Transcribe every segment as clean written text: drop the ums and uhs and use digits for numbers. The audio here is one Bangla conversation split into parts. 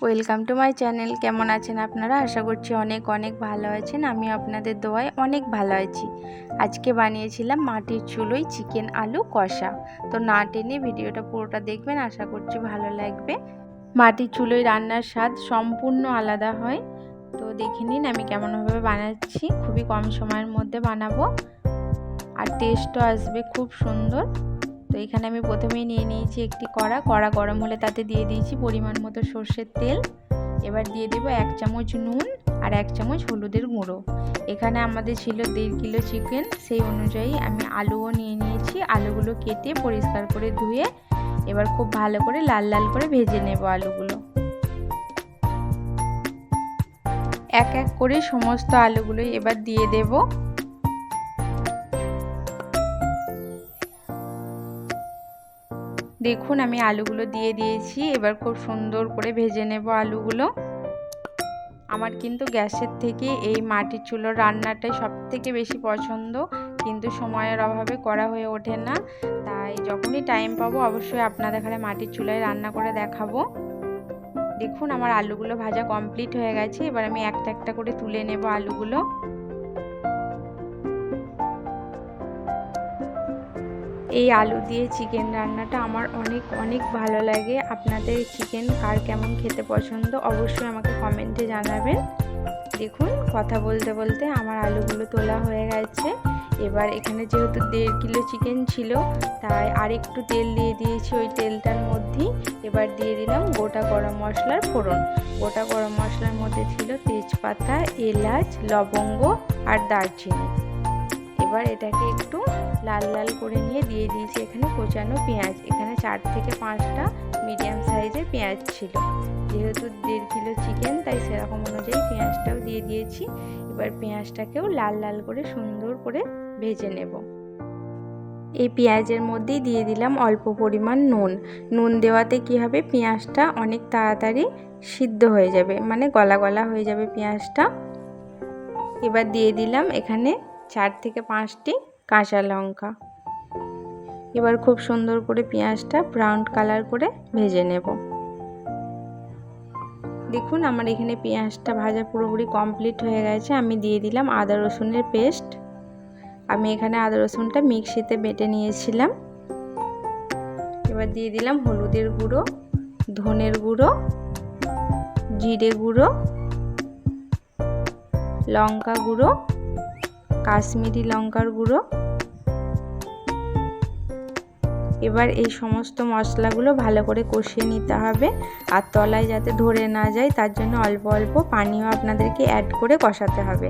Welcome to my channel. কেমন আছেন আপনারা? আশা করছি অনেক অনেক ভালো আছেন। আমি আপনাদের দোয়ায় অনেক ভালো আছি। আজকে বানিয়েছিলাম মাটির চুলোয় চিকেন আলু কষা। তো না টেনে ভিডিওটা পুরোটা দেখবেন, আশা করছি ভালো লাগবে। মাটির চুলোয় রান্নার স্বাদ সম্পূর্ণ আলাদা হয়। তো দেখে নিন আমি কেমনভাবে বানাচ্ছি। খুবই কম সময়ের মধ্যে বানাবো আর টেস্টও আসবে খুব সুন্দর। তো এখানে আমি প্রথমেই নিয়ে নিয়েছি একটি কড়া গরম হলে তাতে দিয়ে দিয়েছি পরিমাণ মতো সর্ষের তেল। এবার দিয়ে দেব 1 চামচ নুন আর 1 চামচ হলুদের গুঁড়ো। এখানে আমাদের ছিল 1.5 কিলো চিকেন, সেই অনুযায়ী আমি আলুও নিয়ে নিয়েছি। আলুগুলো কেটে পরিষ্কার করে ধুয়ে এবার খুব ভালো করে লাল লাল করে ভেজে নেব আলুগুলো। এক এক করে সমস্ত আলুগুলো এবার দিয়ে দেব। দেখুন আমি আলুগুলো দিয়ে দিয়েছি। এবার খুব সুন্দর করে ভেজে নেব আলুগুলো। আমার কিন্তু গ্যাসের থেকে এই মাটির চুলোর রান্নাটাই সবথেকে বেশি পছন্দ, কিন্তু সময়ের অভাবে করা হয়ে ওঠে না। তাই যখনই টাইম পাবো অবশ্যই আপনাদের এখানে মাটির চুলায় রান্না করে দেখাবো। দেখুন আমার আলুগুলো ভাজা কমপ্লিট হয়ে গেছে। এবার আমি একটা একটা করে তুলে নেব আলুগুলো। এই আলু দিয়ে চিকেন রান্নাটা আমার অনেক অনেক ভালো লাগে। আপনাদের চিকেন কার কেমন খেতে পছন্দ অবশ্যই আমাকে কমেন্টে জানাবেন। দেখুন কথা বলতে বলতে আমার আলুগুলো তোলা হয়ে গেছে। এবার এখানে যেহেতু 1.5 কিলো চিকেন ছিল, তাই আর একটু তেল দিয়ে দিয়েছি ওই তেলটার মধ্যেই। এবার দিয়ে দিলাম গোটা গরম মশলার ফোড়ন। গোটা গরম মশলার মধ্যে ছিল তেজপাতা, এলাচ, লবঙ্গ আর দারচিনি। এবার এটাকে একটু লাল লাল করে নিয়ে দিয়ে দিয়েছি এখানে কোচানো পেঁয়াজ। এখানে 4 থেকে 5টা মিডিয়াম সাইজের পেঁয়াজ ছিল। যেহেতু 1.5 কিলো চিকেন তাই সেরকম অনুযায়ী পেঁয়াজটাও দিয়ে দিয়েছি। এবার পেঁয়াজটাকেও লাল লাল করে সুন্দর করে ভেজে নেব। এই পেঁয়াজের মধ্যেই দিয়ে দিলাম অল্প পরিমাণ নুন। নুন দেওয়াতে কি হবে, পেঁয়াজটা অনেক তাড়াতাড়ি সিদ্ধ হয়ে যাবে, মানে গলা গলা হয়ে যাবে পেঁয়াজটা। এবার দিয়ে দিলাম এখানে 4 থেকে 5টি কাঁচা লঙ্কা। এবার খুব সুন্দর করে পেঁয়াজটা ব্রাউন কালার করে ভেজে নেব। দেখুন আমার এখানে পেঁয়াজটা ভাজা পুরোপুরি কমপ্লিট হয়ে গেছে। আমি দিয়ে দিলাম আদা রসুনের পেস্ট। আমি এখানে আদা রসুনটা মিক্সিতে বেটে নিয়েছিলাম। এবার দিয়ে দিলাম হলুদের গুঁড়ো, ধনের গুঁড়ো, জিরে গুঁড়ো, লঙ্কা গুঁড়ো, কাশ্মীরি লঙ্কার গুঁড়ো। এবার এই সমস্ত মশলাগুলো ভালো করে কষিয়ে নিতে হবে, আর তলায় যাতে ধরে না যায় তার জন্য অল্প অল্প পানিও আপনাদেরকে অ্যাড করে কষাতে হবে।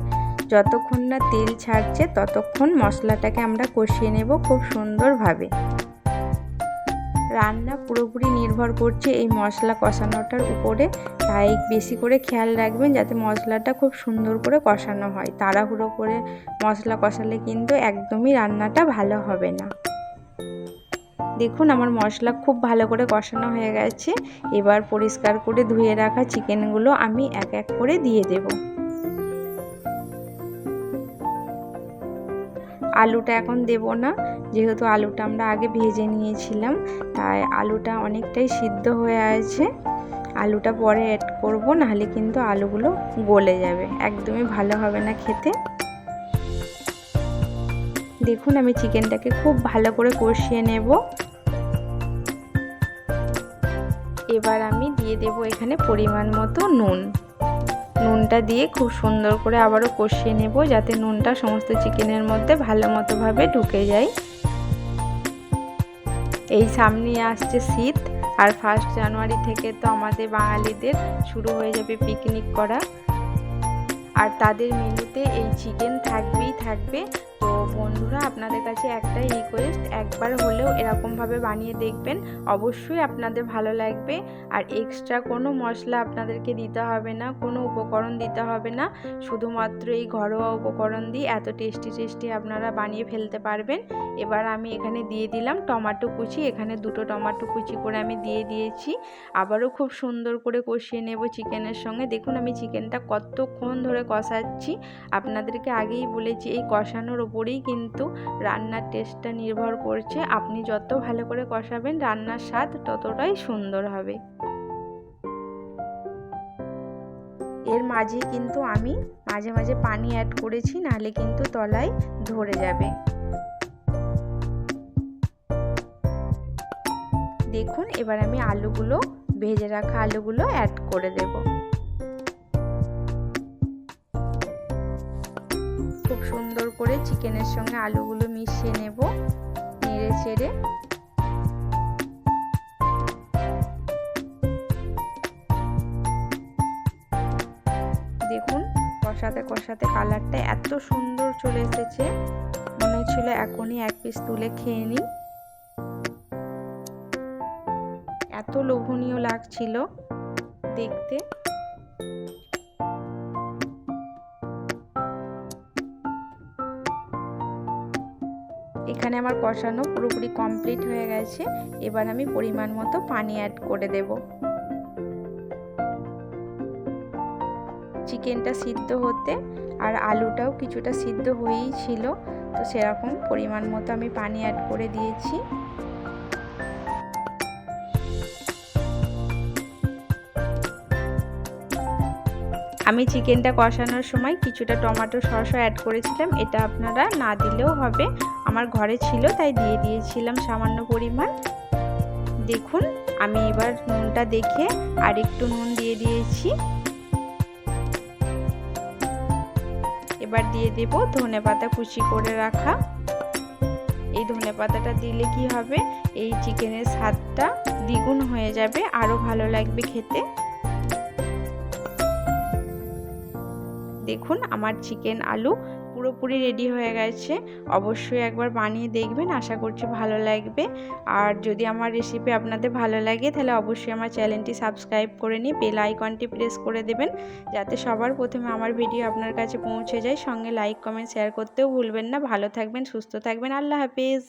যতক্ষণ না তেল ছাড়ছে ততক্ষণ মশলাটাকে আমরা কষিয়ে নেব খুব সুন্দরভাবে। রান্না পুরোপুরি নির্ভর করছে এই মশলা কষানোটার উপরে, তাই বেশি করে খেয়াল রাখবেন যাতে মশলাটা খুব সুন্দর করে কষানো হয়। তাড়াহুড়ো করে মশলা কষালে কিন্তু একদমই রান্নাটা ভালো হবে না। দেখুন আমার মশলা খুব ভালো করে কষানো হয়ে গেছে। এবার পরিষ্কার করে ধুয়ে রাখা চিকেনগুলো আমি এক এক করে দিয়ে দেব। আলুটা এখন দেব না, যেহেতু আলুটা আমরা আগে ভেজে নিয়েছিলাম, তাই আলুটা অনেকটাই সিদ্ধ হয়ে আছে। আলুটা পরে অ্যাড করব, নাহলে কিন্তু আলুগুলো গলে যাবে, একদমই ভালো হবে না খেতে। দেখুন আমি চিকেনটাকে খুব ভালো করে কষিয়ে নেব। এবার আমি দিয়ে দেব এখানে পরিমাণ মতো নুন। নুনটা দিয়ে খুব সুন্দর করে আবারও কষিয়ে নেব, যাতে নুনটা সমস্ত চিকেনের মধ্যে ভালো মতোভাবে ঢুকে যায়। এই সামনে আসছে শীত, আর 1 জানুয়ারি থেকে তো আমাদের বাঙালিদের শুরু হয়ে যাবে পিকনিক করা, আর তাদের মেনুতে এই চিকেন থাকবেই থাকবে। তো বন্ধুরা আপনাদের কাছে একটাই রিকোয়েস্ট, একবার হলেও এরকমভাবে বানিয়ে দেখবেন, অবশ্যই আপনাদের ভালো লাগবে। আর এক্সট্রা কোনো মশলা আপনাদেরকে দিতে হবে না, কোনো উপকরণ দিতে হবে না, শুধুমাত্র এই ঘরোয়া উপকরণ দিয়ে এত টেস্টি টেস্টি আপনারা বানিয়ে ফেলতে পারবেন। এবার আমি এখানে দিয়ে দিলাম টমেটো কুচি। এখানে 2টো টমেটো কুচি করে আমি দিয়ে দিয়েছি। আবারও খুব সুন্দর করে কষিয়ে নেব চিকেনের সঙ্গে। দেখুন আমি চিকেনটা কতক্ষণ ধরে কষাচ্ছি। আপনাদেরকে আগেই বলেছি এই কষানোর উপরেই কিন্তু রান্নার টেস্টটা নির্ভর করছে। আপনি যত ভালো করে কষাবেন রান্নার স্বাদ ততটাই সুন্দর হবে। এর মাঝে কিন্তু আমি মাঝে মাঝে পানি অ্যাড করেছি, নাহলে কিন্তু তলায় ধরে যাবে। দেখুন এবার আমি আলুগুলো, ভেজে রাখা আলুগুলো অ্যাড করে দেব। খুব সুন্দর করে চিকেনের সঙ্গে আলুগুলো মিশিয়ে নেব, নেড়ে চেড়ে। দেখুন কষাতে কষাতে কালারটা এত সুন্দর চলে এসেছে, মনে হচ্ছিল এখনই এক পিস তুলে খেয়ে নিই, এত লোভনীয় লাগছিল দেখতে। এখানে আমার কষানো পুরোপুরি কমপ্লিট হয়ে গেছে। এবার আমি পরিমাণ মতো পানি অ্যাড করে দেব। চিকেনটা সিদ্ধ হতে আর আলুটাও কিছুটা সিদ্ধ হয়েই ছিল, তো সেরকম পরিমাণ মতো আমি পানি অ্যাড করে দিয়েছি। আমি চিকেনটা কষানোর সময় কিছুটা টমেটো সসও অ্যাড করেছিলাম, এটা আপনারা না দিলেও হবে, আমার ঘরে ছিল তাই দিয়ে দিয়েছিলাম সামান্য পরিমাণ। দেখুন আমি এবার নুনটা দেখে আর একটু নুন দিয়ে দিয়েছি। এবার দিয়ে দেব ধনেপাতা কুচি করে রাখা। এই ধনেপাতাটা দিলে কি হবে, এই চিকেনের স্বাদটা দ্বিগুণ হয়ে যাবে, আরও ভালো লাগবে খেতে। দেখুন আমার চিকেন আলু পুরোপুরি রেডি হয়ে গেছে। অবশ্যই একবার বানিয়ে দেখবেন, আশা করছি ভালো লাগবে। আর যদি আমার রেসিপি আপনাদের ভালো লাগে তাহলে অবশ্যই আমার চ্যানেলটি সাবস্ক্রাইব করে নিয়ে বেল আইকনটি প্রেস করে দেবেন, যাতে সবার প্রথমে আমার ভিডিও আপনার কাছে পৌঁছে যায়। সঙ্গে লাইক কমেন্ট শেয়ার করতেও ভুলবেন না। ভালো থাকবেন, সুস্থ থাকবেন, আল্লাহ হাফেজ।